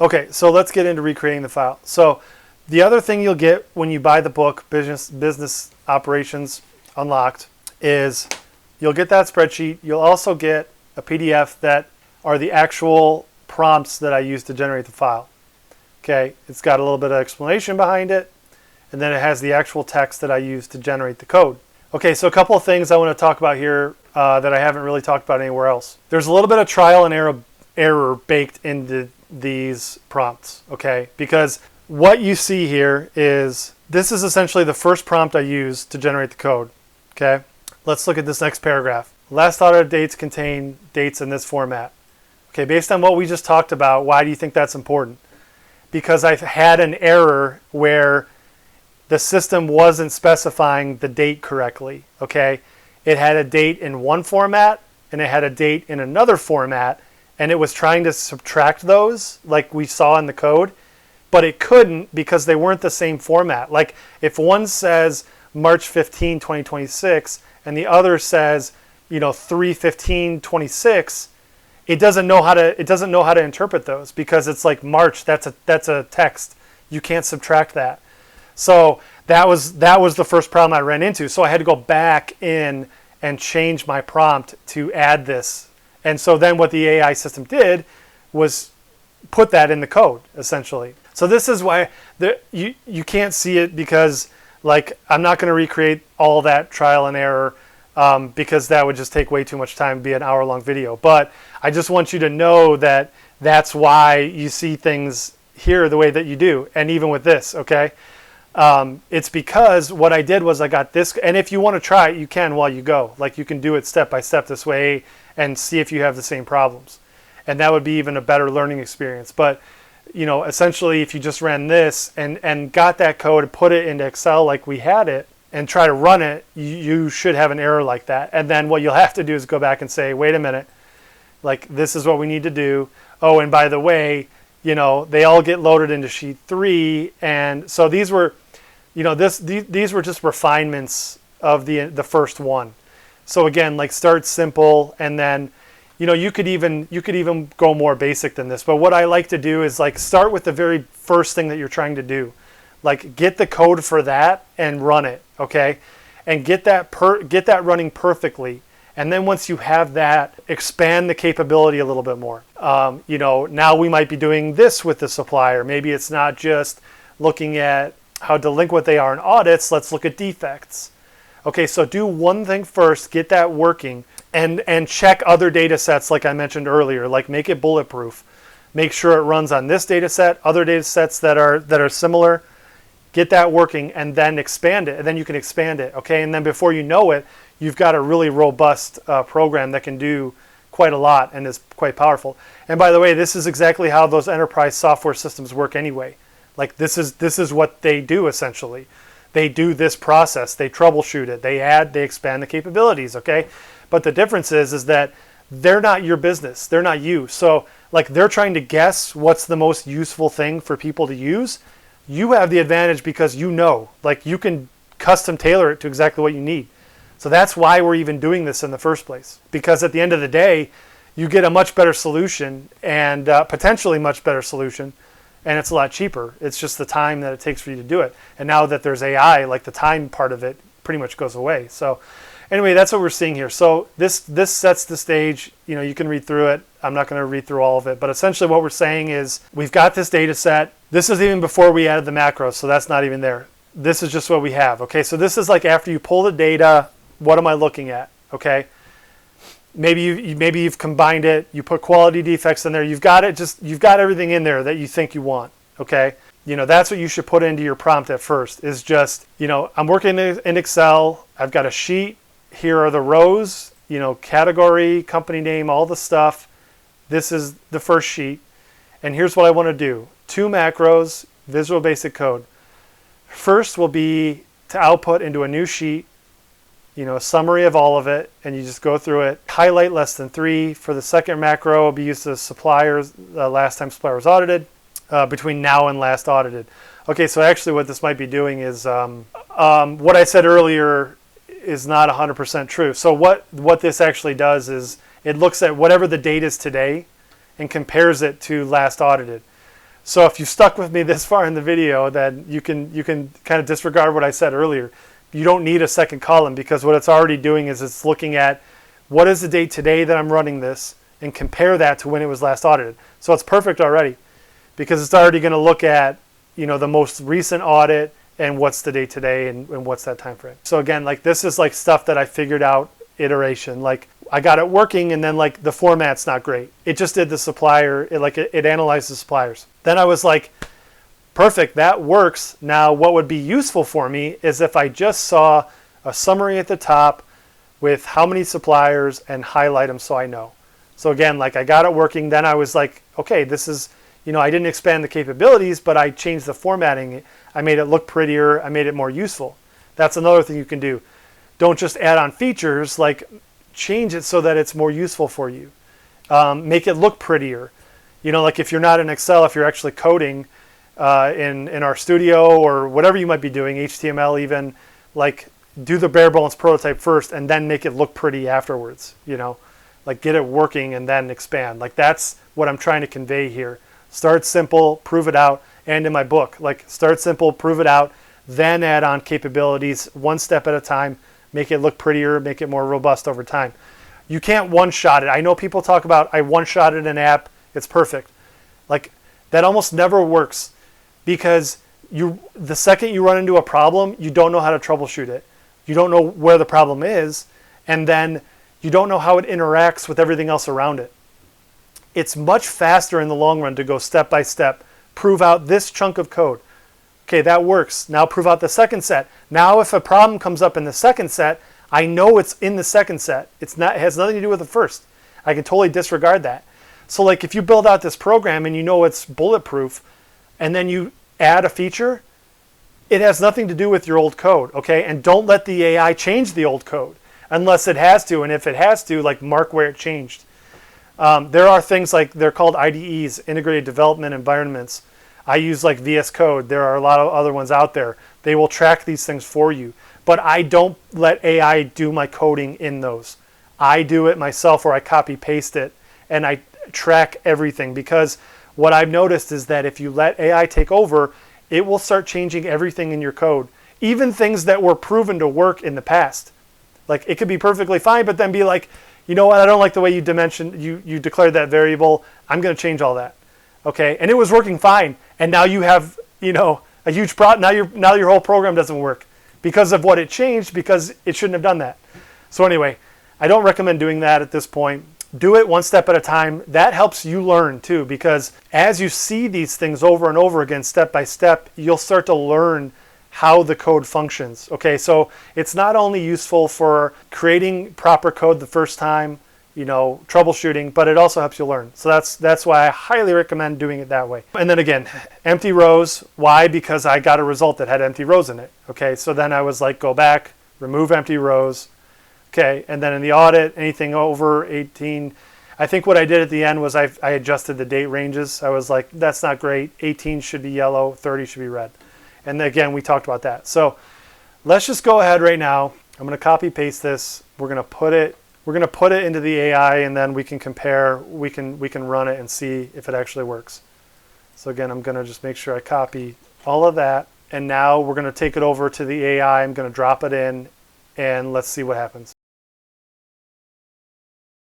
Okay, so let's get into recreating the file. So the other thing you'll get when you buy the book, Business Operations Unlocked, is you'll get that spreadsheet. You'll also get a PDF that are the actual prompts that I use to generate the file. Okay, it's got a little bit of explanation behind it, and then it has the actual text that I use to generate the code. Okay, so a couple of things I want to talk about here that I haven't really talked about anywhere else. There's a little bit of trial and error baked into these prompts, okay? Because what you see here is, this is essentially the first prompt I use to generate the code, okay? Let's look at this next paragraph. Last audited dates contain dates in this format. Okay, based on what we just talked about, why do you think that's important? Because I've had an error where the system wasn't specifying the date correctly, okay? It had a date in one format and it had a date in another format, and it was trying to subtract those like we saw in the code, but it couldn't because they weren't the same format. Like if one says March 15, 2026 and the other says, 3/15/26, it doesn't know how to interpret those because it's like March, that's a text. You can't subtract that. So that was the first problem I ran into. So I had to go back in and change my prompt to add this. And so then what the AI system did was put that in the code, essentially. So this is why you can't see it, because like I'm not going to recreate all that trial and error because that would just take way too much time, be an hour-long video. But I just want you to know that that's why you see things here the way that you do. And even with this, okay? It's because what I did was I got this, and if you want to try it, you can while you go. Like you can do it step by step this way and see if you have the same problems. And that would be even a better learning experience. But, essentially if you just ran this and got that code and put it into Excel like we had it and try to run it, you should have an error like that. And then what you'll have to do is go back and say, wait a minute, like this is what we need to do. Oh, and by the way, they all get loaded into sheet 3. And so these were, these were just refinements of the first one. So again, like start simple, and then, you could even go more basic than this. But what I like to do is like start with the very first thing that you're trying to do. Like get the code for that and run it, okay? And get that running perfectly. And then once you have that, expand the capability a little bit more. Now we might be doing this with the supplier. Maybe it's not just looking at how delinquent they are in audits. Let's look at defects. Okay, so do one thing first, get that working, and check other data sets like I mentioned earlier. Like make it bulletproof. Make sure it runs on this data set, other data sets that are similar. Get that working and then expand it. And then you can expand it, okay? And then before you know it, you've got a really robust program that can do quite a lot and is quite powerful. And by the way, this is exactly how those enterprise software systems work anyway. Like this is what they do essentially. They do this process, they troubleshoot it, they add, they expand the capabilities, okay? But the difference is that they're not your business, they're not you. So like they're trying to guess what's the most useful thing for people to use. You have the advantage because like you can custom tailor it to exactly what you need. So that's why we're even doing this in the first place. Because at the end of the day, you get a much better solution and potentially much better solution, and it's a lot cheaper. It's just the time that it takes for you to do it. And now that there's AI, like the time part of it pretty much goes away. So anyway, that's what we're seeing here. So this sets the stage. You can read through it. I'm not going to read through all of it. But essentially what we're saying is we've got this data set. This is even before we added the macros, so that's not even there. This is just what we have. Okay, so this is like after you pull the data, what am I looking at? Okay, maybe you've combined it. You put quality defects in there. You've got everything in there that you think you want. Okay, that's what you should put into your prompt at first. Is just I'm working in Excel. I've got a sheet. Here are the rows. Category, company name, all the stuff. This is the first sheet, and here's what I want to do. 2 macros, Visual Basic Code. First will be to output into a new sheet, a summary of all of it, and you just go through it. Highlight less than 3. For the second macro, will be used as suppliers, last time supplier was audited, between now and last audited. Okay, so actually what this might be doing is, what I said earlier is not 100% true. So what this actually does is it looks at whatever the date is today and compares it to last audited. So if you stuck with me this far in the video, then you can kind of disregard what I said earlier. You don't need a second column, because what it's already doing is it's looking at what is the date today that I'm running this and compare that to when it was last audited. So it's perfect already, because it's already going to look at, the most recent audit and what's the date today and what's that time frame. So again, like this is like stuff that I figured out iteration. Like I got it working, and then like the format's not great. It just did the supplier, it analyzed the suppliers. Then I was like, perfect, that works. Now what would be useful for me is if I just saw a summary at the top with how many suppliers and highlight them so I know. So again, like I got it working. Then I was like, okay, this is, I didn't expand the capabilities, but I changed the formatting. I made it look prettier. I made it more useful. That's another thing you can do. Don't just add on features, like change it so that it's more useful for you. Make it look prettier. Like if you're not in Excel, if you're actually coding in our studio or whatever you might be doing, HTML even, like do the bare bones prototype first and then make it look pretty afterwards, like get it working and then expand. Like that's what I'm trying to convey here. Start simple, prove it out. And in my book, like start simple, prove it out, then add on capabilities one step at a time, make it look prettier, make it more robust over time. You can't one-shot it. I know people talk about, I one-shotted an app, it's perfect. Like that almost never works, because the second you run into a problem, you don't know how to troubleshoot it. You don't know where the problem is, and then you don't know how it interacts with everything else around it. It's much faster in the long run to go step by step, prove out this chunk of code. Okay, that works. Now prove out the second set. Now if a problem comes up in the second set, I know it's in the second set. It has nothing to do with the first. I can totally disregard that. So like if you build out this program and you know it's bulletproof, and then you add a feature, it has nothing to do with your old code, okay? And don't let the AI change the old code unless it has to. And if it has to, like mark where it changed. There are things like, they're called IDEs, Integrated Development Environments. I use like VS Code. There are a lot of other ones out there. They will track these things for you. But I don't let AI do my coding in those. I do it myself, or I copy paste it, and I track everything, because what I've noticed is that if you let AI take over, it will start changing everything in your code, even things that were proven to work in the past. Like it could be perfectly fine, but then be like, you know what, I don't like the way you you declared that variable. I'm going to change all that. Okay, and it was working fine, and now you have, a huge problem. Now your whole program doesn't work because of what it changed, because it shouldn't have done that. So anyway, I don't recommend doing that at this point. Do it one step at a time. That helps you learn too, because as you see these things over and over again, step by step, you'll start to learn how the code functions. Okay, so it's not only useful for creating proper code the first time, troubleshooting, but it also helps you learn. So that's why I highly recommend doing it that way. And then again, empty rows. Why? Because I got a result that had empty rows in it. Okay, so then I was like, go back, remove empty rows. Okay, and then in the audit, anything over 18, I think what I did at the end was I adjusted the date ranges. I was like, that's not great. 18 should be yellow, 30 should be red. And again, we talked about that. So let's just go ahead right now. I'm going to copy paste this. We're going to put it into the AI, and then we can compare. We can run it and see if it actually works. So again, I'm going to just make sure I copy all of that. And now we're going to take it over to the AI. I'm going to drop it in, and let's see what happens.